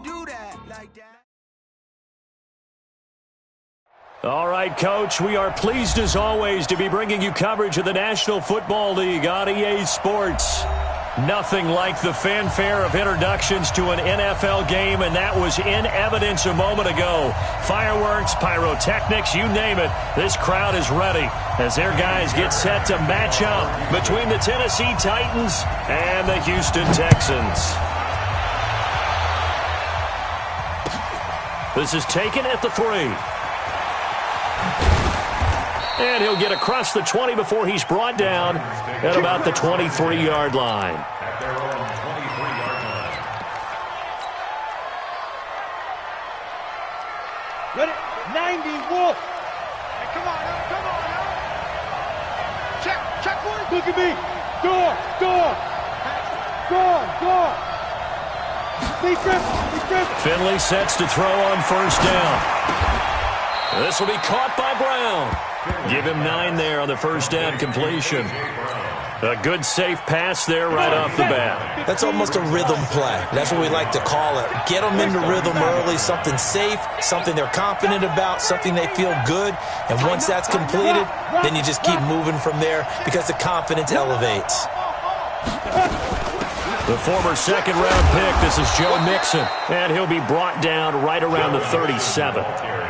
do that like that. All right, Coach, we are pleased as always to be bringing you coverage of the National Football League on EA Sports. Nothing like the fanfare of introductions to an NFL game, and that was in evidence a moment ago. Fireworks, pyrotechnics, you name it. This crowd is ready as their guys get set to match up between the Tennessee Titans and the Houston Texans. This is taken at the 3. And he'll get across the 20 before he's brought down at about the 23-yard line. At their own 23-yard line. Ready? 90, Wolf. Hey, come on now, come on now. Check one. Look at me. Door. Finley sets to throw on first down. This will be caught by Brown. Give him 9 there on the first down completion. A good, safe pass there right off the bat. That's almost a rhythm play. That's what we like to call it. Get them into rhythm early, something safe, something they're confident about, something they feel good. And once that's completed, then you just keep moving from there because the confidence elevates. The former second-round pick, this is Joe Mixon, and he'll be brought down right around the 37.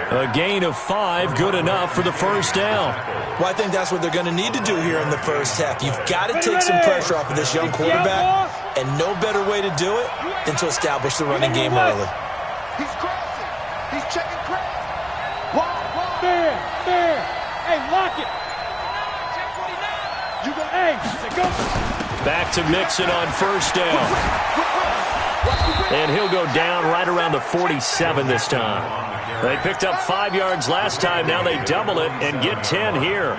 A gain of 5, good enough for the first down. Well, I think that's what they're going to need to do here in the first half. You've got to take some pressure off of this young quarterback, and no better way to do it than to establish the running game early. He's crossing. He's checking crack. Fair. Hey, lock it. You go, hey, go. Back to Mixon on first down. And he'll go down right around the 47 this time. They picked up 5 yards last time. Now they double it and get 10 here.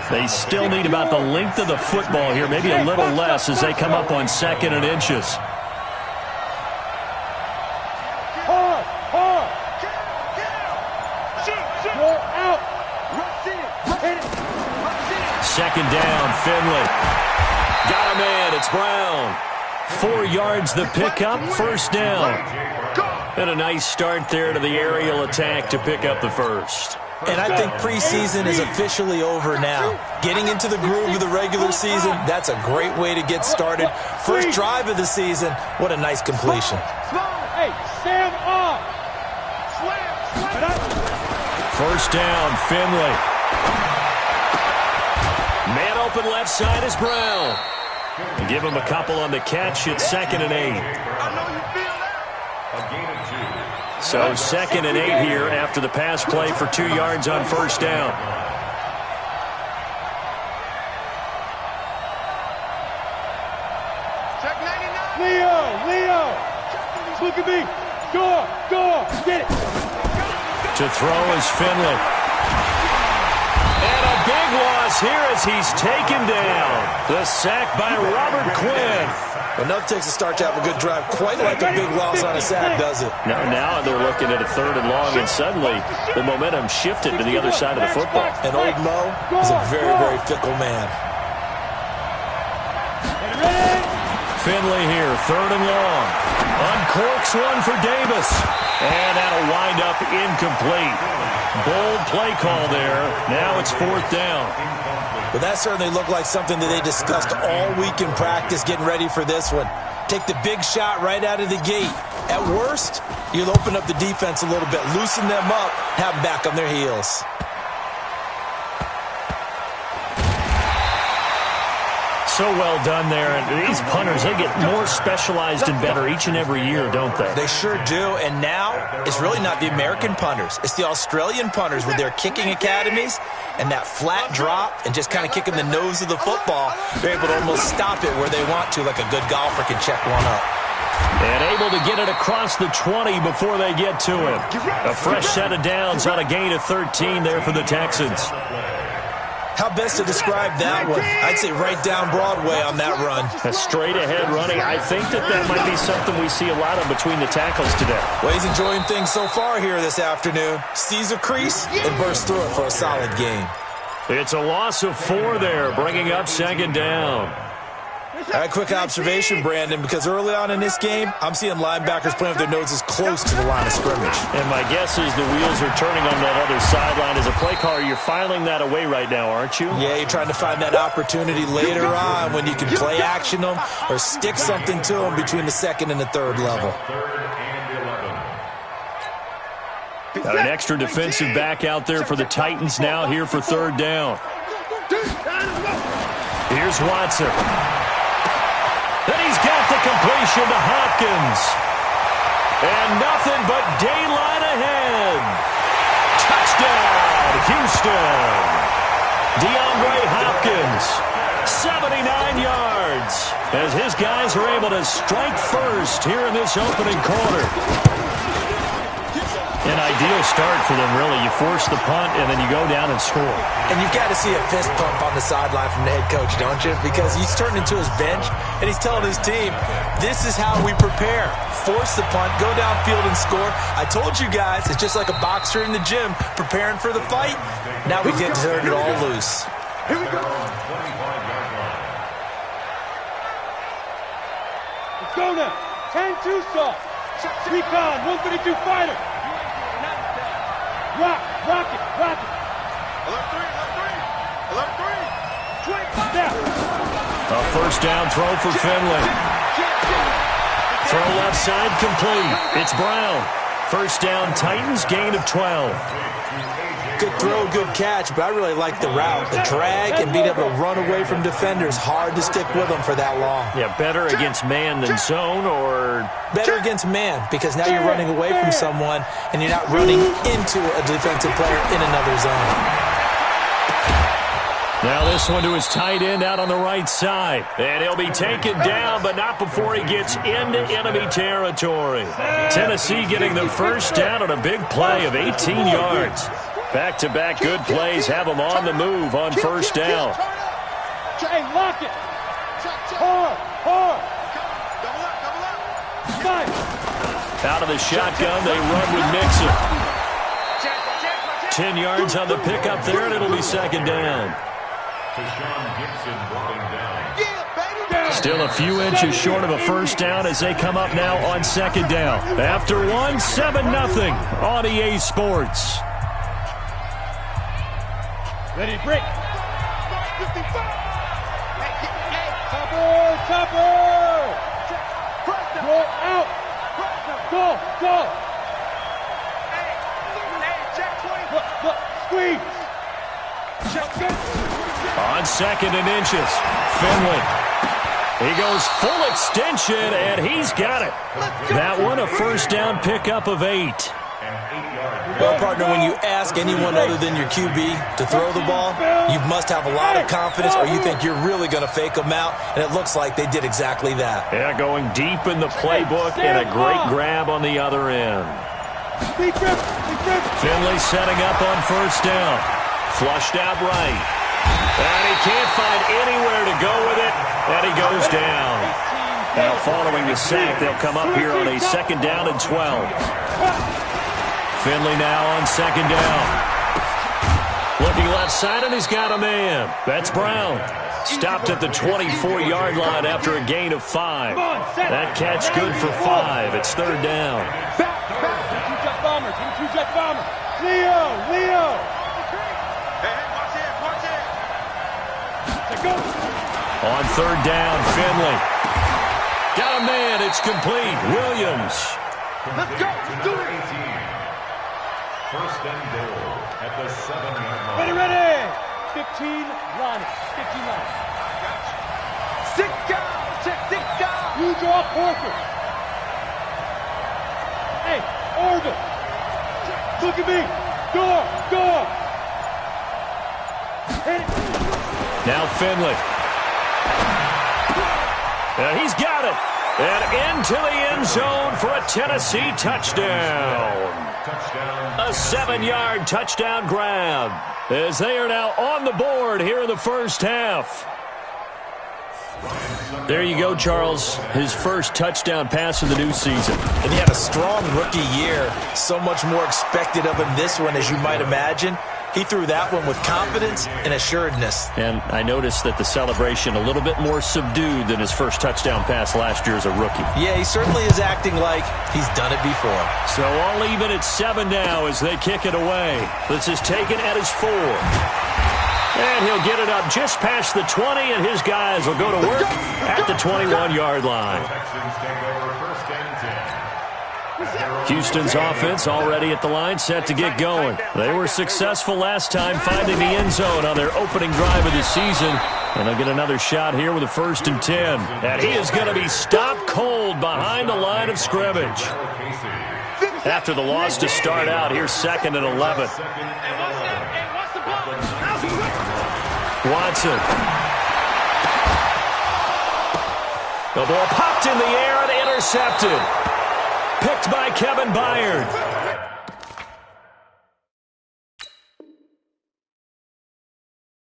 They still need about the length of the football here, maybe a little less as they come up on 2nd and inches. Second down, Finley. Got him in. It's Brown. 4 yards the pickup, first down. And a nice start there to the aerial attack to pick up the first. And I think preseason is officially over now. Getting into the groove of the regular season, that's a great way to get started. First drive of the season, what a nice completion. Hey, Sam off. First down, Finley. Man open left side is Brown. Give him a couple on the catch at 2nd and 8. So 2nd and 8 here after the pass play for 2 yards on first down. Leo. Look at me. Go. Get it. To throw is Finley. And a big loss here as he's taken down. The sack by Robert Quinn. Enough takes a start to have a good drive. Quite like a big loss on a sack, does it? Now they're looking at a 3rd and long, and suddenly the momentum shifted to the other side of the football. And old Mo is a very, very fickle man. Finley here, 3rd and long. Uncorks one for Davis. And that'll wind up incomplete. Bold play call there. Now it's 4th down. Well, that certainly looked like something that they discussed all week in practice getting ready for this one. Take the big shot right out of the gate. At worst, you'll open up the defense a little bit, loosen them up, have them back on their heels. So well done there. And these punters, they get more specialized and better each and every year, don't they? They sure do. And now, it's really not the American punters. It's the Australian punters with their kicking academies and that flat drop and just kind of kicking the nose of the football. They're able to almost stop it where they want to, like a good golfer can check one up. And able to get it across the 20 before they get to him. A fresh set of downs on a gain of 13 there for the Texans. How best to describe that one? I'd say right down Broadway on that run. A straight-ahead running. I think that might be something we see a lot of between the tackles today. Well, he's enjoying things so far here this afternoon. Sees a crease and bursts through it for a solid game. It's a loss of 4 there, bringing up 2nd down. All right, quick observation, Brandon, because early on in this game, I'm seeing linebackers playing with their noses close to the line of scrimmage. And my guess is the wheels are turning on that other sideline. As a play caller, you're filing that away right now, aren't you? Yeah, you're trying to find that opportunity later on when you can play action them or stick something to them between the second and the third level. Got an extra defensive back out there for the Titans now here for third down. Here's Watson. Then he's got the completion to Hopkins. And nothing but daylight ahead. Touchdown, Houston. DeAndre Hopkins, 79 yards, as his guys are able to strike first here in this opening quarter. An ideal start for them, really. You force the punt, and then you go down and score. And you've got to see a fist pump on the sideline from the head coach, don't you? Because he's turned into his bench, and he's telling his team, this is how we prepare. Force the punt, go downfield and score. I told you guys, it's just like a boxer in the gym preparing for the fight. Now we get to turn it all loose. Here we go. Let's go now. 10-2 stop. Recon, 132 fighter. Rock it. Alert 3. Step. A first down throw for Finley. Throw left side complete. It's Brown. First down, Titans, gain of 12. Good throw, good catch, but I really like the route. The drag and being able to run away from defenders. Hard to stick with them for that long. Yeah, better against man than zone, or better against man, because now you're running away from someone and you're not running into a defensive player in another zone. Now this one to his tight end out on the right side. And he'll be taken down, but not before he gets into enemy territory. Tennessee getting the first down on a big play of 18 yards. Back-to-back good plays have them on the move on first down. Hey, lock it. Hard. Out of the shotgun, they run with Mixon. 10 yards on the pickup there, and it'll be second down. Still a few inches short of a first down as they come up now on second down. After one, 7-0 on EA Sports. Ready, break. Topper. Roll out. Go. Look, squeeze. On second and inches, Finley. He goes full extension, and he's got it. That one, a first down pickup of 8. Well, partner, when you ask anyone other than your QB to throw the ball, you must have a lot of confidence, or you think you're really going to fake them out, and it looks like they did exactly that. Yeah, going deep in the playbook, and a great grab on the other end. Finley setting up on first down. Flushed out right. And he can't find anywhere to go with it, and he goes down. Now, following the sack, they'll come up here on a second down and 12. Finley now on second down. Looking left side, and he's got a man. That's Brown. Stopped at the 24-yard line after a gain of 5. That catch good for 5. It's third down. Two-jet bomber. Leo. On third down, Finley. Got a man. It's complete. Williams. Let's go. Do it. First and goal at the 7-yard line. Ready. 15 line. Sit down. You draw Parker. Hey, Orville. Look at me. Door. Hit it. Now Finley. And he's got it. And into the end zone for a Tennessee touchdown. A 7-yard touchdown grab as they are now on the board here in the first half. There you go, Charles. His first touchdown pass of the new season. And he had a strong rookie year. So much more expected of him this one, as you might imagine. He threw that one with confidence and assuredness. And I noticed that the celebration a little bit more subdued than his first touchdown pass last year as a rookie. Yeah, he certainly is acting like he's done it before. So all even at 7 now as they kick it away. This is taken at his 4. And he'll get it up just past the 20, and his guys will go to work at the 21-yard line. Houston's offense already at the line, set to get going. They were successful last time finding the end zone on their opening drive of the season. And they'll get another shot here with a 1st and 10. And he is going to be stopped cold behind the line of scrimmage. After the loss to start out, here's 2nd and 11. Watson. The ball popped in the air and intercepted. Picked by Kevin Byard.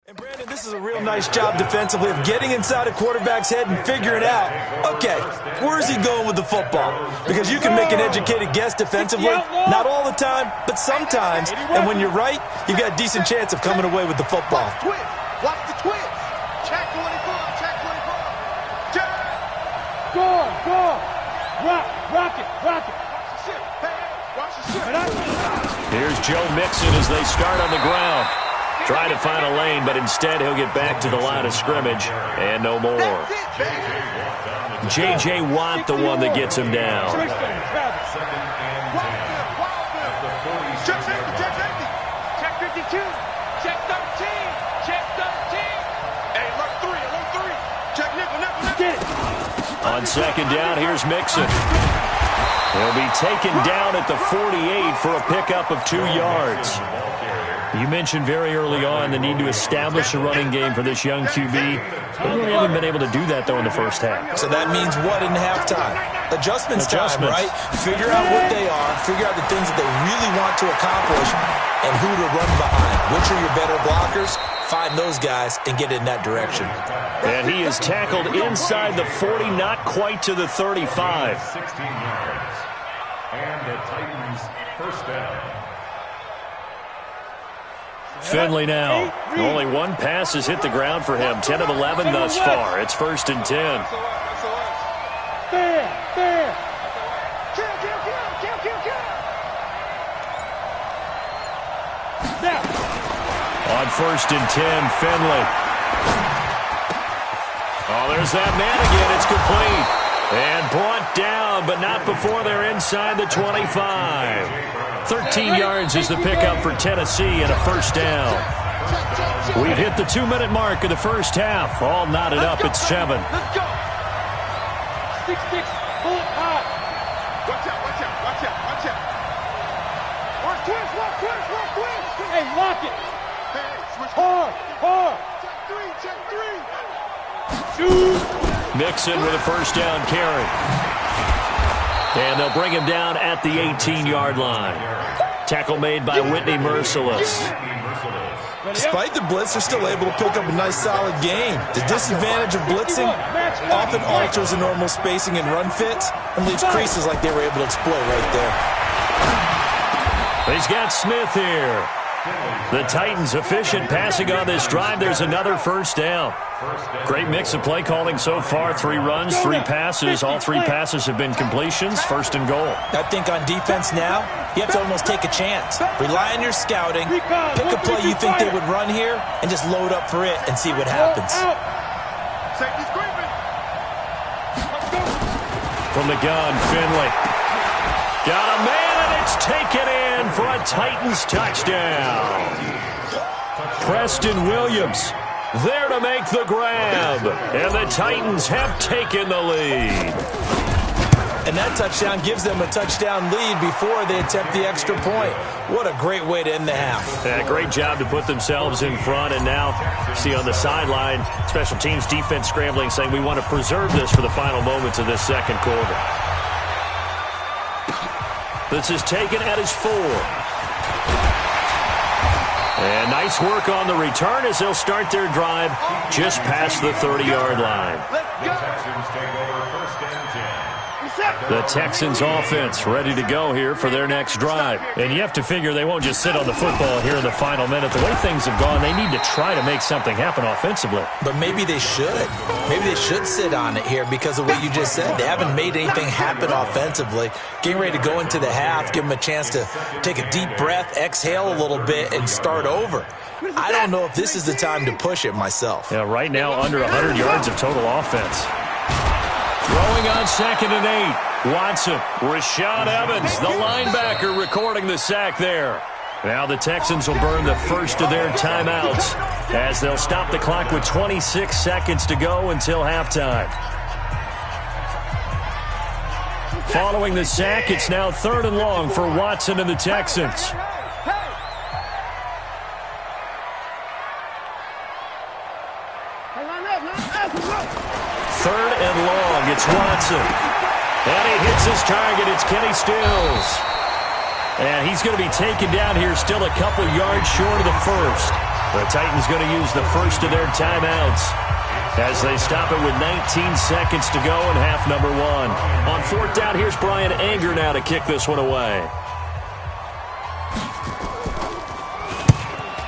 And Brandon, this is a real nice job defensively of getting inside a quarterback's head and figuring out, okay, where's he going with the football? Because you can make an educated guess defensively, not all the time, but sometimes. And when you're right, you've got a decent chance of coming away with the football. Watch the twist. Check 24. Check 24. Check. Go on. Rock it. Watch the ship. Hey, watch the ship. Here's Joe Mixon as they start on the ground. Trying to find a lane, but instead he'll get back to the line of scrimmage. And no more. J.J. Watt, the one that gets him down. Check 52. Check 13. Check 13. Hey, alert 3. Check nickel. On 2nd down, here's Mixon. He'll be taken down at the 48 for a pickup of 2 yards. You mentioned very early on the need to establish a running game for this young QB. They really haven't been able to do that, though, in the first half. So that means what in halftime? Adjustments time, right? Figure out what they are, figure out the things that they really want to accomplish, and who to run behind. Which are your better blockers? Find those guys and get in that direction. And he is tackled inside the 40, not quite to the 35. 16 yards. And the Titans first down. Finley now. Only one pass has hit the ground for him. 10 of 11 thus far. It's 1st and 10. Fair. Kill. Now. On 1st and 10, Finley. Oh, there's that man again. It's complete. And brought down, but not before they're inside the 25. 13 yards is the pickup for Tennessee and a 1st down. We've hit the 2-minute mark of the first half. All knotted up at 7. Let's go. 6-6. Bullet high. Watch out. Watch twist. Hey, lock it. Hard. Check 3. Shoot. Mixon with a 1st down carry. And they'll bring him down at the 18-yard line. Tackle made by Whitney Merciless. Despite the blitz, they're still able to pick up a nice, solid gain. The disadvantage of blitzing often alters the normal spacing and run fits and leaves creases like they were able to exploit right there. He's got Smith here. The Titans efficient passing on this drive. There's another 1st down. Great mix of play calling so far. 3 runs, 3 passes. All 3 passes have been completions. 1st and goal. I think on defense now, you have to almost take a chance. Rely on your scouting. Pick a play you think they would run here and just load up for it and see what happens. From the gun, Finley. Got a man, and it's taken in for a Titans touchdown. Preston Williams there to make the grab. And the Titans have taken the lead. And that touchdown gives them a touchdown lead before they attempt the extra point. What a great way to end the half. Yeah, great job to put themselves in front. And now, see on the sideline, special teams defense scrambling, saying we want to preserve this for the final moments of this 2nd quarter. This is taken at his 4. And nice work on the return as they'll start their drive just past the 30-yard line. The Texans take over 1st and 10. The Texans offense ready to go here for their next drive. And you have to figure they won't just sit on the football here in the final minute. The way things have gone, they need to try to make something happen offensively. But maybe they should. Maybe they should sit on it here because of what you just said. They haven't made anything happen offensively. Getting ready to go into the half, give them a chance to take a deep breath, exhale a little bit, and start over. I don't know if this is the time to push it myself. Yeah, right now under 100 yards of total offense. Throwing on 2nd and 8. Watson. Rashad Evans, the linebacker, recording the sack there. Now the Texans will burn the first of their timeouts as they'll stop the clock with 26 seconds to go until halftime. Following the sack, it's now 3rd and long for Watson and the Texans. 3rd and long, it's Watson. And he hits his target, it's Kenny Stills. And he's going to be taken down here still a couple yards short of the first. The Titans going to use the first of their timeouts as they stop it with 19 seconds to go in half number 1. On 4th down, here's Brian Anger now to kick this one away.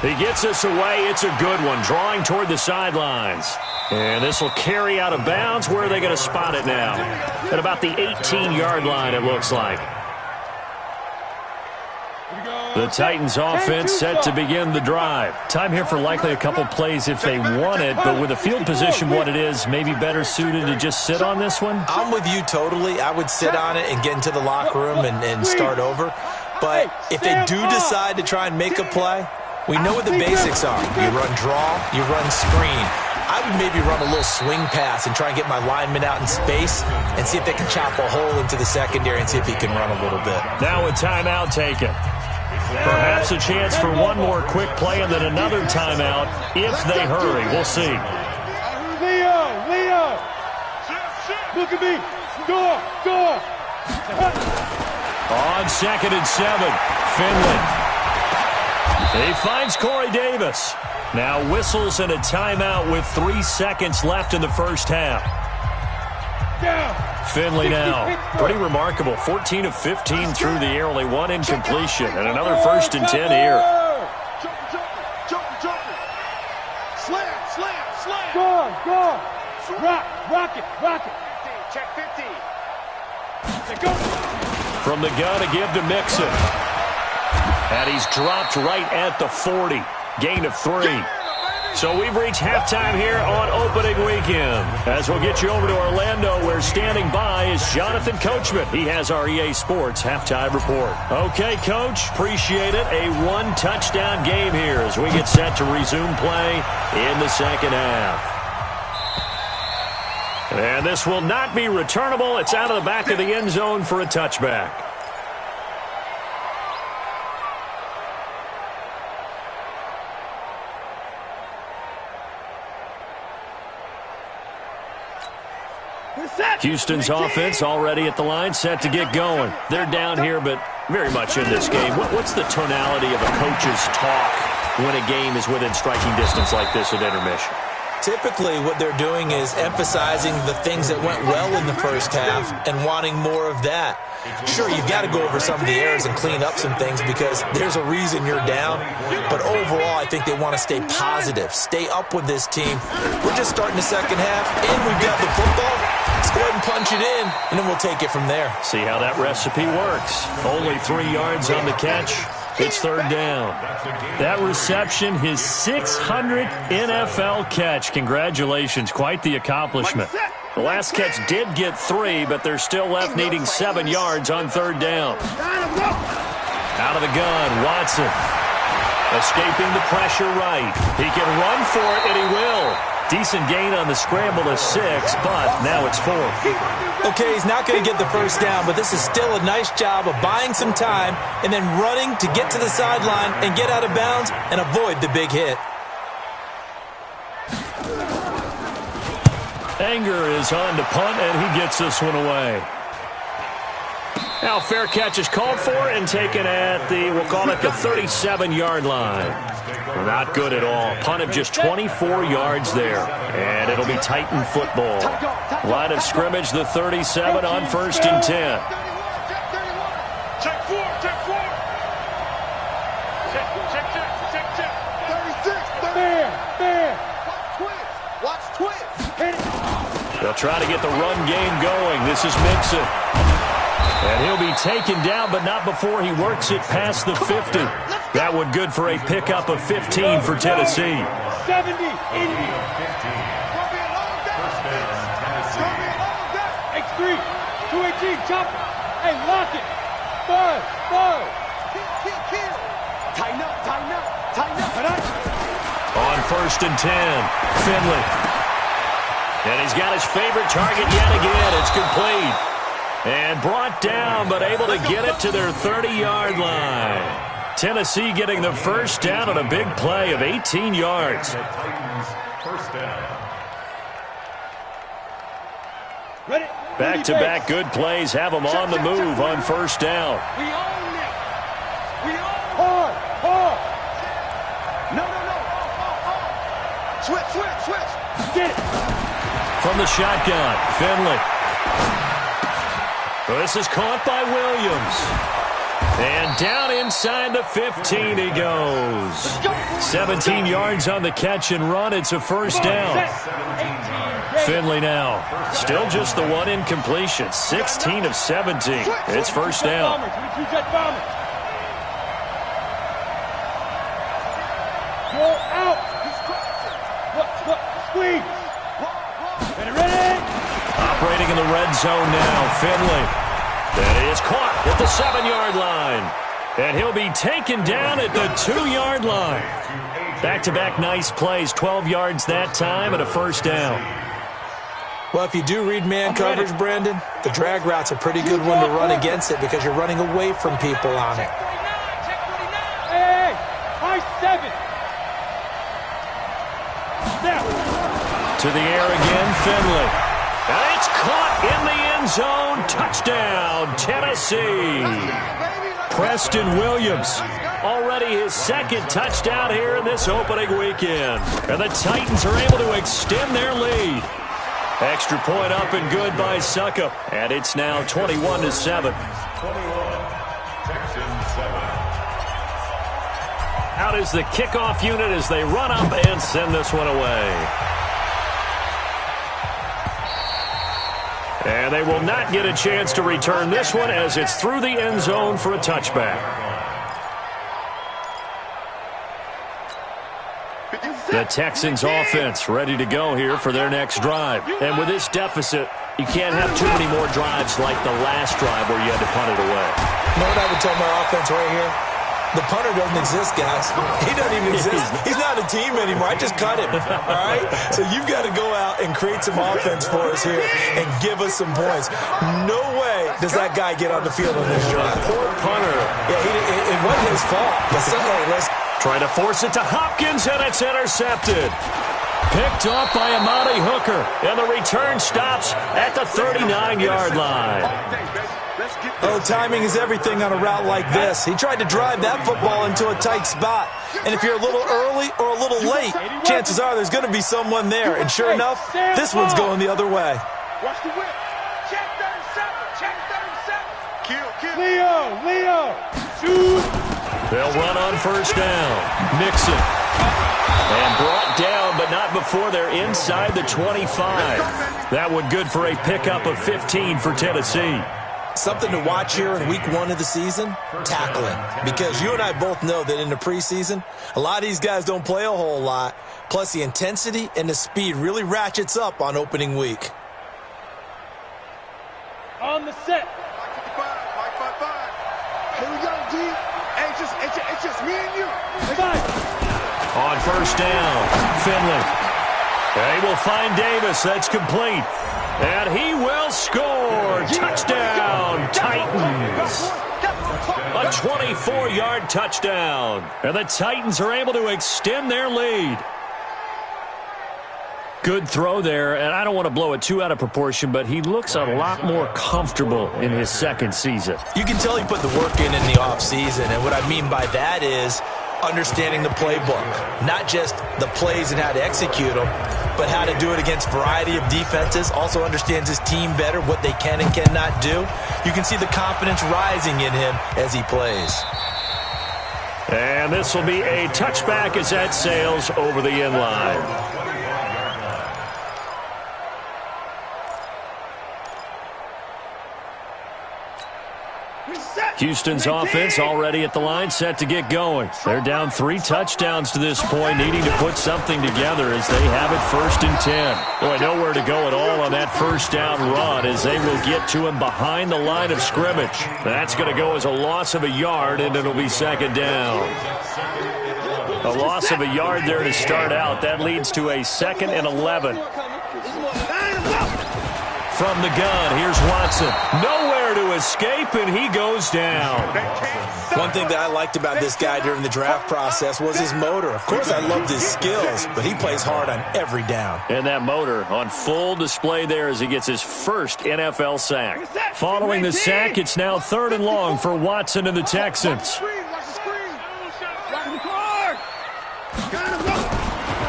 He gets us away. It's a good one, drawing toward the sidelines. And this will carry out of bounds. Where are they going to spot it now? At about the 18-yard line, it looks like. The Titans offense set to begin the drive. Time here for likely a couple plays if they want it, but with the field position what it is, maybe better suited to just sit on this one? I'm with you totally. I would sit on it and get into the locker room and start over. But if they do decide to try and make a play, we know what the basics are. You run draw, you run screen. I would maybe run a little swing pass and try and get my lineman out in space and see if they can chop a hole into the secondary and see if he can run a little bit. Now a timeout taken. Perhaps a chance for one more quick play and then another timeout if they hurry. We'll see. Leo! Look at me! Go! On 2nd and 7, Finley. He finds Corey Davis. Now whistles and a timeout with 3 seconds left in the first half. Finley now. Pretty remarkable. 14 of 15 through the air, only 1 incompletion. And another 1st and 10 here. Slam. Go. Rock it. Check 50. Go. From the gun, a give to Mixon. And he's dropped right at the 40. Gain of 3. So we've reached halftime here on opening weekend. As we'll get you over to Orlando, where standing by is Jonathan Coachman. He has our EA Sports halftime report. Okay, Coach, appreciate it. A 1-touchdown game here as we get set to resume play in the second half. And this will not be returnable. It's out of the back of the end zone for a touchback. Houston's offense already at the line, set to get going. They're down here, but very much in this game. What's the tonality of a coach's talk when a game is within striking distance like this at intermission? Typically, what they're doing is emphasizing the things that went well in the first half and wanting more of that. Sure, you've got to go over some of the errors and clean up some things because there's a reason you're down. But overall, I think they want to stay positive, stay up with this team. We're just starting the second half, and we've got the football. Let's go ahead and punch it in, and then we'll take it from there. See how that recipe works. Only 3 yards on the catch. It's 3rd down. That reception, his 600th NFL catch. Congratulations. Quite the accomplishment. The last catch did get 3, but they're still left needing 7 yards on 3rd down. Out of the gun, Watson. Escaping the pressure right. He can run for it, and he will. Decent gain on the scramble to 6, but now it's 4th. Okay, he's not going to get the first down, but this is still a nice job of buying some time and then running to get to the sideline and get out of bounds and avoid the big hit. Anger is on to punt, and he gets this one away. Now fair catch is called for and taken at the, we'll call it the 37-yard line. Not good at all. Punt of just 24 yards there. And it'll be Titan football. Line of scrimmage, the 37 on 1st and 10. Check 4. Check. 36. Watch twist. They'll try to get the run game going. This is Mixon. And he'll be taken down, but not before he works it past the 50. That one good for a pickup of 15 for Tennessee. 70, 80. X3, 218, chop it. Hey, lock it. Buzz. Kill. Tighten up. On 1st and 10, Finley. And he's got his favorite target yet again. It's complete. And brought down, but able to get it to their 30-yard line. Tennessee getting the first down on a big play of 18 yards. Back-to-back good plays have them on the move on 1st down. We own it. Hard. No. Switch. Get it. From the shotgun, Finley. This is caught by Williams. And down inside the 15 he goes. 17 yards on the catch and run. It's a first down. Finley now. Still just the one incompletion. 16 of 17. It's first down. Go out. Squeeze. Ready. Operating in the red zone now, Finley. That is caught at the 7-yard line. And he'll be taken down at the 2-yard line. Back-to-back nice plays, 12 yards that time and a first down. Well, if you do read man coverage, Brandon, the drag route's a pretty good one to run against it because you're running away from people on it. Hey, high 7. To the air again, Finley. And it's caught in the end zone. Touchdown, Tennessee. Preston Williams, already his second touchdown here in this opening weekend. And the Titans are able to extend their lead. Extra point up and good by Suckup. And it's now 21-7. Out is the kickoff unit as they run up and send this one away. And they will not get a chance to return this one as it's through the end zone for a touchback. The Texans offense ready to go here for their next drive. And with this deficit, you can't have too many more drives like the last drive where you had to punt it away. You know what I would tell my offense right here? The punter doesn't exist, guys. He doesn't even exist. He's not a team anymore. I just cut him, all right? So you've got to go out and create some offense for us here and give us some points. No way does that guy get on the field on this drive. Poor punter. Yeah, it wasn't his fault. But let's try to force it to Hopkins, and it's intercepted. Picked off by Amani Hooker, and the return stops at the 39-yard line. Oh, timing is everything on a route like this. He tried to drive that football into a tight spot. And if you're a little early or a little late, chances are there's going to be someone there. And sure enough, this one's going the other way. Watch the whip. Check 37. Kill. Leo. Shoot. They'll run on first down. Mixon. And brought down, but not before they're inside the 25. That one good for a pickup of 15 for Tennessee. Something to watch here in week 1 of the season, tackling. Because you and I both know that in the preseason, a lot of these guys don't play a whole lot. Plus, the intensity and the speed really ratchets up on opening week. On the set. 555. Here we go, G. It's just me and you. On first down, Finley. They will find Davis. That's complete. And he will score. Touchdown, Titans. A 24-yard touchdown. And the Titans are able to extend their lead. Good throw there, and I don't want to blow it too out of proportion, but he looks a lot more comfortable in his second season. You can tell he put the work in the offseason, and what I mean by that is understanding the playbook. Not just the plays and how to execute them, but how to do it against a variety of defenses. Also understands his team better, what they can and cannot do. You can see the confidence rising in him as he plays. And this will be a touchback as that sails over the end line. Houston's offense already at the line, set to get going. They're down 3 touchdowns to this point, needing to put something together as they have it 1st and 10. Boy, nowhere to go at all on that first down run as they will get to him behind the line of scrimmage. That's going to go as a loss of a yard, and it'll be 2nd down. A loss of a yard there to start out. That leads to a 2nd and 11. From the gun, here's Watson. Nowhere to escape, and he goes down. One thing that I liked about this guy during the draft process was his motor. Of course, I loved his skills, but he plays hard on every down. And that motor on full display there as he gets his first NFL sack. Following the sack, it's now 3rd and long for Watson and the Texans.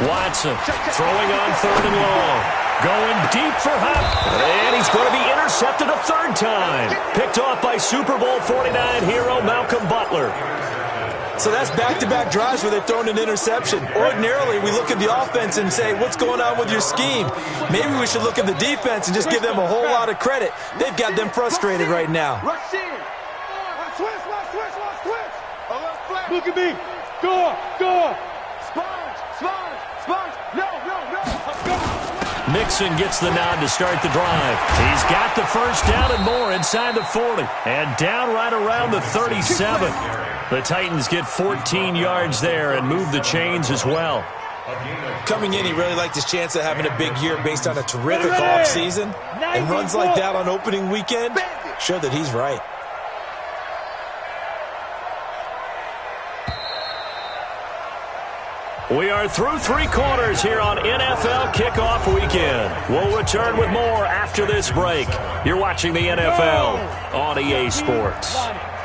Watson throwing on 3rd and long. Going deep for Hunt. And he's going to be intercepted a 3rd time. Picked off by Super Bowl 49 hero Malcolm Butler. So that's back-to-back drives where they've thrown an interception. Ordinarily, we look at the offense and say, what's going on with your scheme? Maybe we should look at the defense and just give them a whole lot of credit. They've got them frustrated right now. Look at me. Go. Sponge. No. Mixon gets the nod to start the drive. He's got the first down and more inside the 40. And down right around the 37. The Titans get 14 yards there and move the chains as well. Coming in, he really liked his chance of having a big year based on a terrific offseason. And runs like that on opening weekend show that he's right. We are through 3 quarters here on NFL Kickoff Weekend. We'll return with more after this break. You're watching the NFL on EA Sports.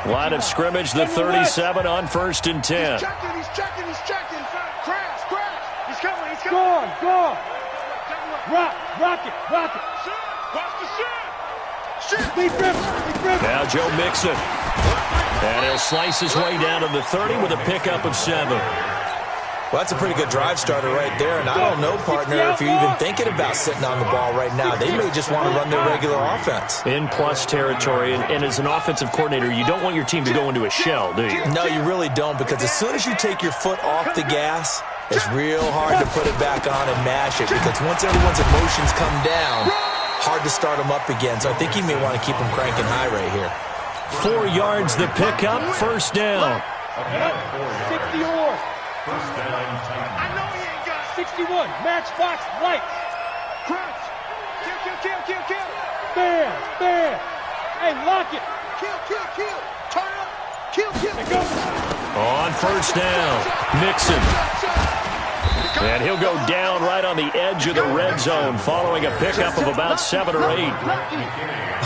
Line of scrimmage, the 37 on 1st and 10. He's checking. Crash. He's coming. Go. Rock it. Watch the shit. Now Joe Mixon. And he'll slice his way down to the 30 with a pickup of 7. Well, that's a pretty good drive starter right there, and I don't know, partner, if you're even thinking about sitting on the ball right now. They may just want to run their regular offense. In plus territory, and as an offensive coordinator, you don't want your team to go into a shell, do you? No, you really don't, because as soon as you take your foot off the gas, it's real hard to put it back on and mash it, because once everyone's emotions come down, hard to start them up again. So I think you may want to keep them cranking high right here. 4 yards the pickup, 1st down. 60-or. I know he ain't got 61. Matchbox lights. Crouch. Kill. Bam. Hey, lock it. Kill. Turn up. Kill. Go. On 1st down, Mixon. And he'll go down right on the edge of the red zone following a pickup of about 7 or 8.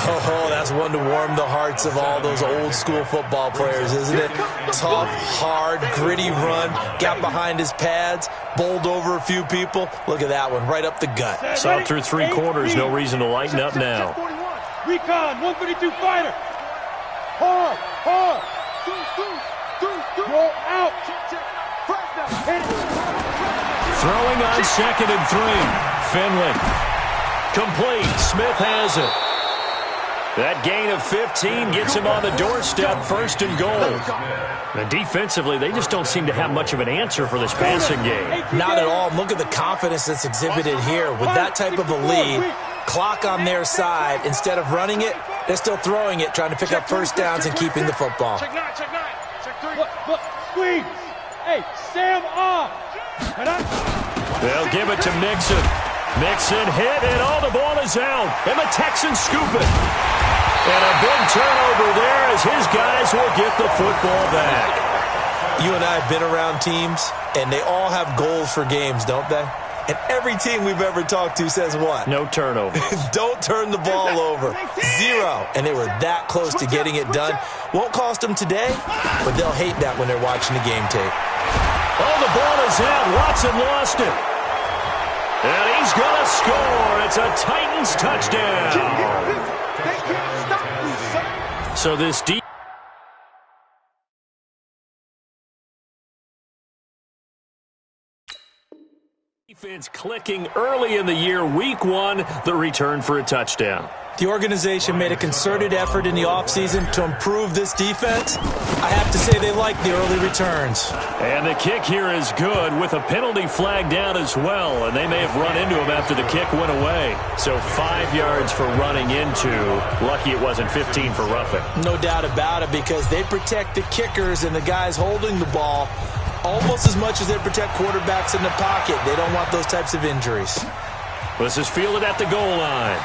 Oh, that's one to warm the hearts of all those old school football players, isn't it? Tough, hard, gritty run, got behind his pads, bowled over a few people. Look at that one, right up the gut. So through 3 quarters, no reason to lighten up now. Recon, 132 fighter. Hard. Go out. Hit it. Throwing on 2nd and 3. Finley. Complete. Smith has it. That gain of 15 gets him on the doorstep, 1st and goal. And defensively, they just don't seem to have much of an answer for this passing game. Not at all. Look at the confidence that's exhibited here. With that type of a lead, clock on their side, instead of running it, they're still throwing it, trying to pick up 1st downs and keeping the football. Check 9. Look, squeeze. Hey, Sam off. They'll give it to Mixon. Mixon hit, and the ball is out. And the Texans scoop it. And a big turnover there as his guys will get the football back. You and I have been around teams, and they all have goals for games, don't they? And every team we've ever talked to says what? No turnovers. Don't turn the ball over. 0. And they were that close to getting it done. Won't cost them today, but they'll hate that when they're watching the game tape. Oh, the ball is out. Watson lost it. And he's going to score. It's a Titans touchdown. So this defense clicking early in the year. Week 1, the return for a touchdown. The organization made a concerted effort in the offseason to improve this defense. I have to say they like the early returns. And the kick here is good with a penalty flag down as well. And they may have run into him after the kick went away. So 5 yards for running into. Lucky it wasn't 15 for roughing. No doubt about it, because they protect the kickers and the guys holding the ball almost as much as they protect quarterbacks in the pocket. They don't want those types of injuries. This is fielded at the goal line.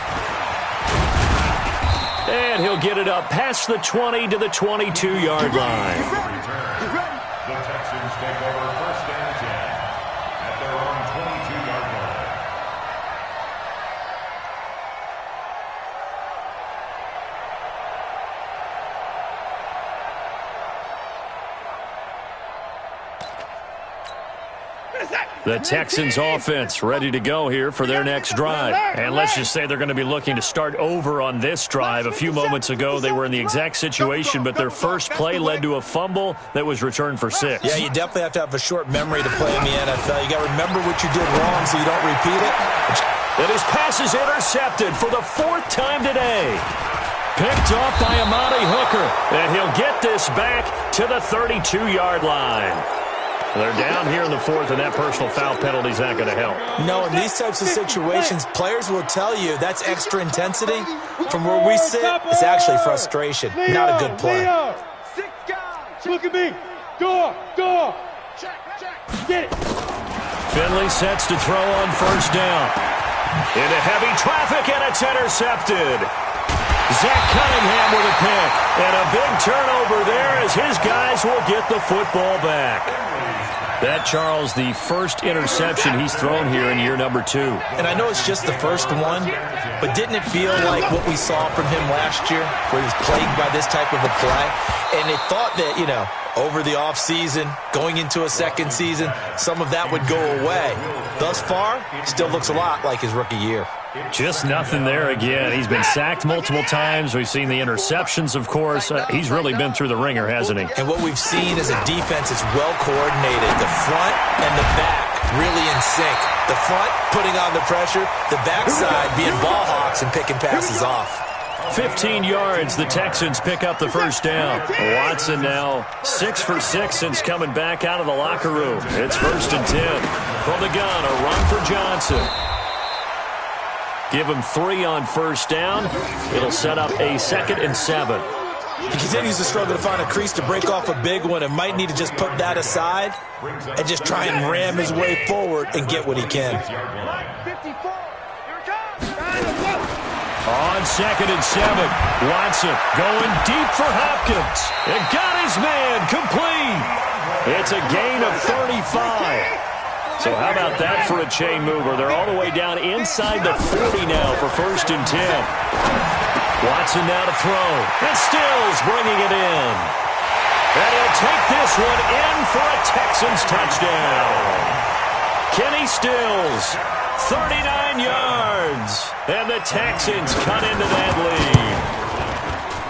And he'll get it up past the 20 to the 22-yard line. The Texans take over first and 10 at their own 22-yard line. The Texans offense ready to go here for their next drive. And let's just say they're going to be looking to start over on this drive. A few moments ago, they were in the exact situation, but their first play led to a fumble that was returned for 6. Yeah, you definitely have to have a short memory to play in the NFL. You got to remember what you did wrong so you don't repeat it. And his pass is intercepted for the 4th time today. Picked off by Amani Hooker. And he'll get this back to the 32-yard line. They're down here in the 4th, and that personal foul penalty is not going to help. No, in these types of situations, players will tell you that's extra intensity. From where we sit, it's actually frustration, not a good play. Look at me. Go. Get it. Finley sets to throw on first down. Into heavy traffic, and it's intercepted. Zach Cunningham with a pick. And a big turnover there as his guys will get the football back. That, Charles, the first interception he's thrown here in year number 2. And I know it's just the first one, but didn't it feel like what we saw from him last year, where he was plagued by this type of a play? And they thought that, over the offseason, going into a second season, some of that would go away. Thus far, still looks a lot like his rookie year. Just nothing there again. He's been sacked multiple times. We've seen the interceptions, of course. He's really been through the ringer, hasn't he? And what we've seen is a defense that's well coordinated. The front and the back really in sync. The front putting on the pressure, the backside being ball hawks and picking passes off. 15 yards, the Texans pick up the first down. Watson now 6 for 6 since coming back out of the locker room. It's 1st and 10. From the gun, a run for Johnson. Give him 3 on first down. It'll set up a 2nd and 7. He continues to struggle to find a crease to break off a big one and might need to just put that aside and just try and ram his way forward and get what he can. On 2nd and 7, Watson going deep for Hopkins. And got his man complete. It's a gain of 35. So how about that for a chain mover? They're all the way down inside the 40 now for 1st and 10. Watson now to throw. And Stills bringing it in. And he'll take this one in for a Texans touchdown. Kenny Stills, 39 yards. And the Texans cut into that lead.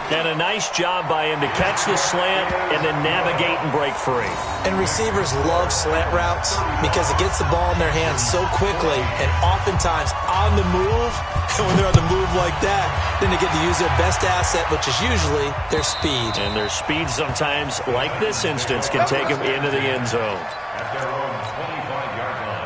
And a nice job by him to catch the slant and then navigate and break free. And receivers love slant routes because it gets the ball in their hands so quickly and oftentimes on the move. And when they're on the move like that, then they get to use their best asset, which is usually their speed. And their speed sometimes, like this instance, can take them into the end zone. At their own 25-yard line.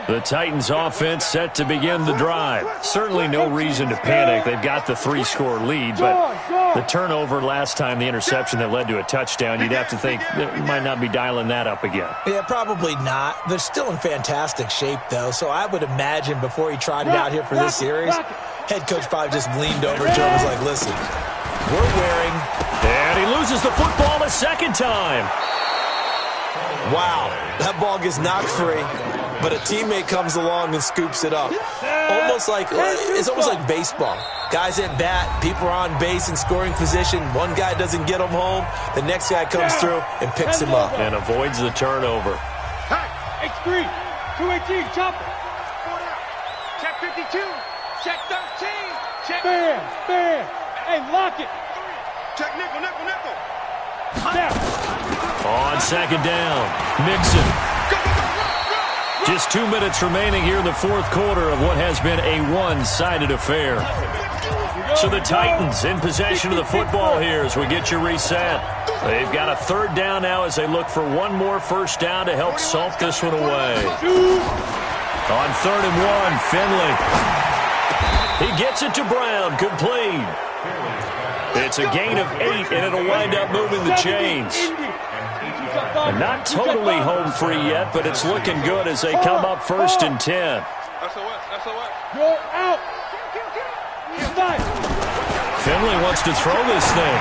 The Titans offense set to begin the drive. Certainly no reason to panic. They've got the 3-score lead, but the turnover last time, the interception that led to a touchdown, you'd have to think they might not be dialing that up again. Yeah, probably not. They're still in fantastic shape, though, so I would imagine before he tried it out here for this series, head coach probably just leaned over to him and was like, listen, we're wearing... And he loses the football a second time. Wow, that ball gets knocked free, but a teammate comes along and scoops it up. It's almost like baseball. Guys at bat, people are on base in scoring position. One guy doesn't get him home. The next guy comes through and picks him up. And avoids the turnover. Hey, X3, 218, chopper. Check 52, check 13, check. Bam. Hey, lock it. Check nickel. Now. On second down, Mixon. Just 2 minutes remaining here in the fourth quarter of what has been a one-sided affair. So the Titans in possession of the football here as we get you reset. They've got a third down now as they look for one more first down to help salt this one away. On 3rd and 1, Finley. He gets it to Brown, complete. It's a gain of 8, and it'll wind up moving the chains. And not totally home free yet, but it's looking good as they come up 1st and 10. Go out. Finley wants to throw this thing.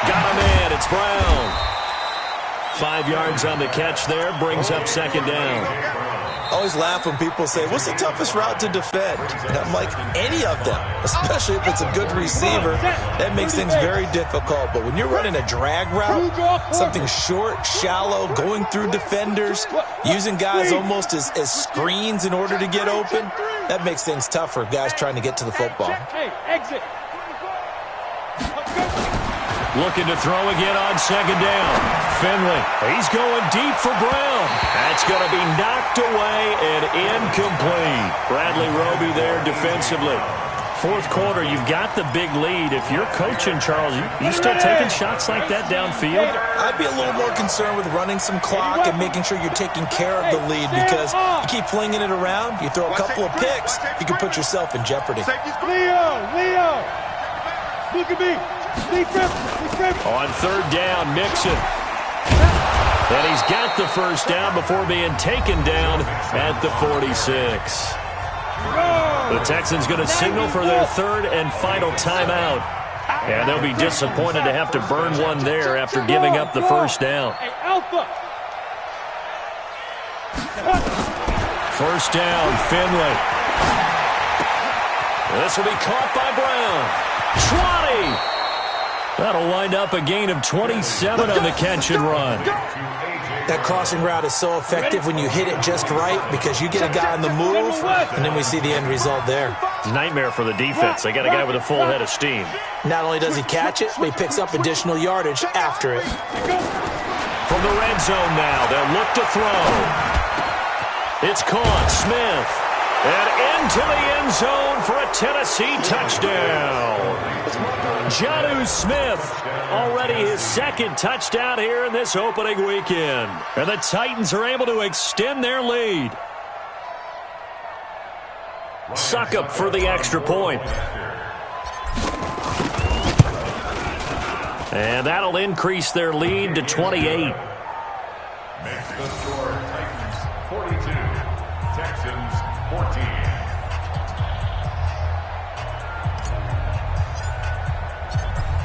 Got a man, it's Brown. 5 yards on the catch there, brings up 2nd down. I always laugh when people say, what's the toughest route to defend? And I'm like, any of them, especially if it's a good receiver. That makes things very difficult. But when you're running a drag route, something short, shallow, going through defenders, using guys almost as screens in order to get open, that makes things tough for guys trying to get to the football. Hey, exit. Looking to throw again on 2nd down. Finley, he's going deep for Brown. That's going to be knocked away and incomplete. Bradley Roby there defensively. Fourth quarter, you've got the big lead. If you're coaching, Charles, you still taking shots like that downfield? I'd be a little more concerned with running some clock and making sure you're taking care of the lead, because you keep flinging it around, you throw a couple of picks, you can put yourself in jeopardy. Leo. Look at me. On 3rd down, Mixon. And he's got the first down before being taken down at the 46. The Texans going to signal for their 3rd and final timeout. And they'll be disappointed to have to burn one there after giving up the first down. First down, Finley. This will be caught by Brown. 20. That'll wind up a gain of 27 on the catch and run. That crossing route is so effective when you hit it just right, because you get a guy on the move, and then we see the end result there. Nightmare for the defense. They got a guy with a full head of steam. Not only does he catch it, but he picks up additional yardage after it. From the red zone now, they'll look to throw. It's caught. Smith. And into the end zone for a Tennessee touchdown. Jonnu Smith, already his 2nd touchdown here in this opening weekend. And the Titans are able to extend their lead. Suckup for the extra point. And that'll increase their lead to 28. Makes the score Titans 42, Texans 14.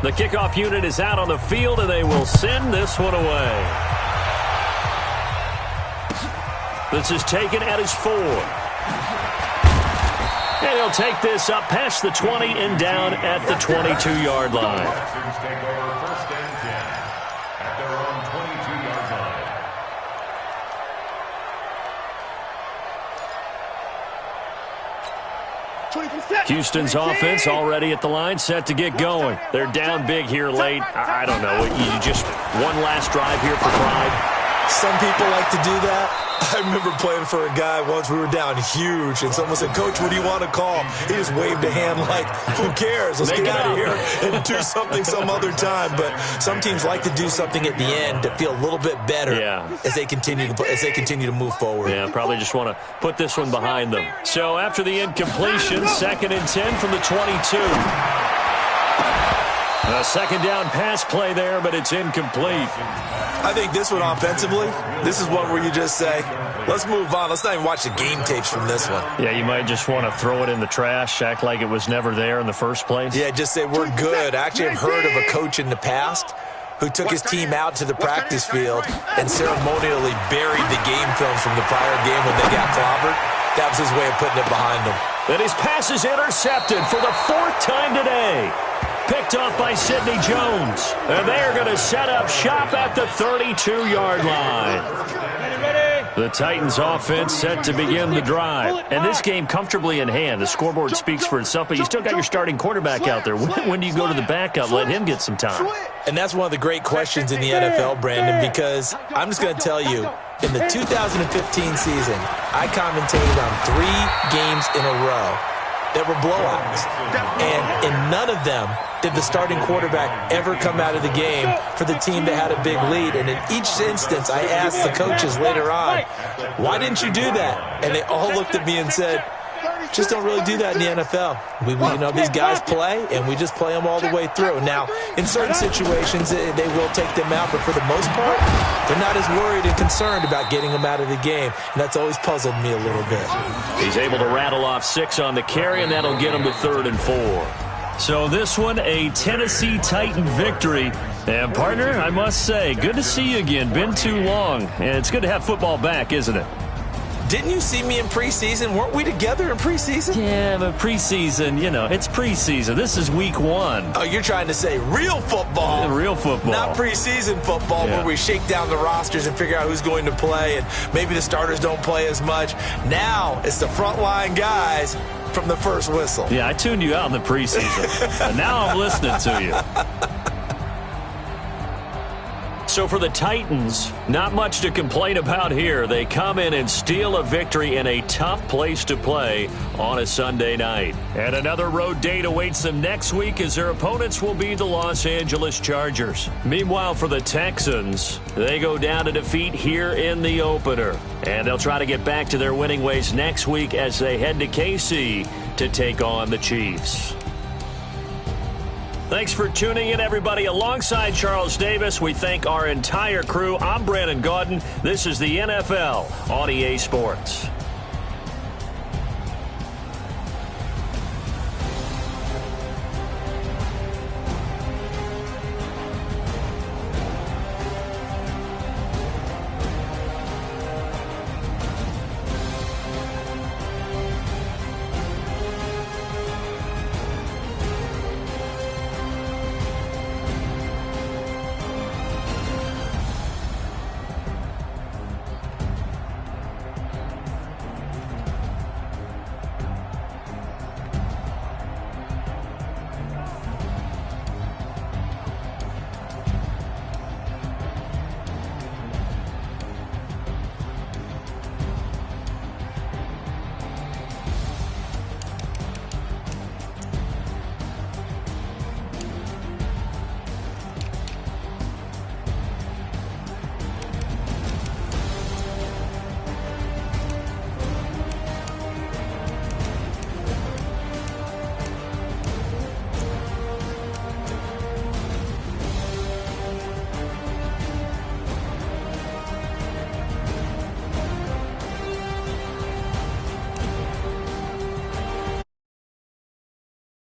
The kickoff unit is out on the field, and they will send this one away. This is taken at his 4. And he'll take this up past the 20 and down at the 22-yard line. Texans take over 1st and 10 at their own 22-yard line. Houston's offense already at the line, set to get going. They're down big here late. I don't know. You just one last drive here for pride. Some people like to do that. I remember playing for a guy once. We were down huge, and someone said, "Coach, what do you want to call?" He just waved a hand like, "Who cares? Let's get out of here and do something some other time." But some teams like to do something at the end to feel a little bit better as they continue to move forward. Yeah, probably just want to put this one behind them. So after the incompletion, 2nd and 10 from the 22. A 2nd down pass play there, but it's incomplete. I think this one offensively, this is one where you just say, let's move on. Let's not even watch the game tapes from this one. Yeah, you might just want to throw it in the trash, act like it was never there in the first place. Yeah, just say we're good. Actually, I've heard of a coach in the past who took his team out to the practice field and ceremonially buried the game film from the prior game when they got clobbered. That was his way of putting it behind them. And his pass is intercepted for the 4th time today. Picked off by Sidney Jones. And they are going to set up shop at the 32-yard line. The Titans offense set to begin the drive. And this game comfortably in hand. The scoreboard speaks for itself, but you still got your starting quarterback out there. When do you go to the backup, let him get some time? And that's one of the great questions in the NFL, Brandon, because I'm just going to tell you, in the 2015 season, I commentated on 3 games in a row that were blowouts. And in none of them did the starting quarterback ever come out of the game for the team that had a big lead. And in each instance, I asked the coaches later on, why didn't you do that? And they all looked at me and said, just don't really do that in the NFL. We these guys play, and we just play them all the way through. Now, in certain situations, they will take them out, but for the most part, they're not as worried and concerned about getting them out of the game, and that's always puzzled me a little bit. He's able to rattle off 6 on the carry, and that'll get him to 3rd and 4. So this one, a Tennessee Titan victory. And, partner, I must say, good to see you again. Been too long, and it's good to have football back, isn't it? Didn't you see me in preseason? Weren't we together in preseason? Yeah, but preseason, it's preseason. This is week 1. Oh, you're trying to say real football. Real football. Not preseason football where we shake down the rosters and figure out who's going to play, and maybe the starters don't play as much. Now it's the frontline guys from the first whistle. Yeah, I tuned you out in the preseason, and now I'm listening to you. So for the Titans, not much to complain about here. They come in and steal a victory in a tough place to play on a Sunday night. And another road date awaits them next week as their opponents will be the Los Angeles Chargers. Meanwhile, for the Texans, they go down to defeat here in the opener. And they'll try to get back to their winning ways next week as they head to KC to take on the Chiefs. Thanks for tuning in, everybody. Alongside Charles Davis, we thank our entire crew. I'm Brandon Gaudin. This is the NFL on EA Sports.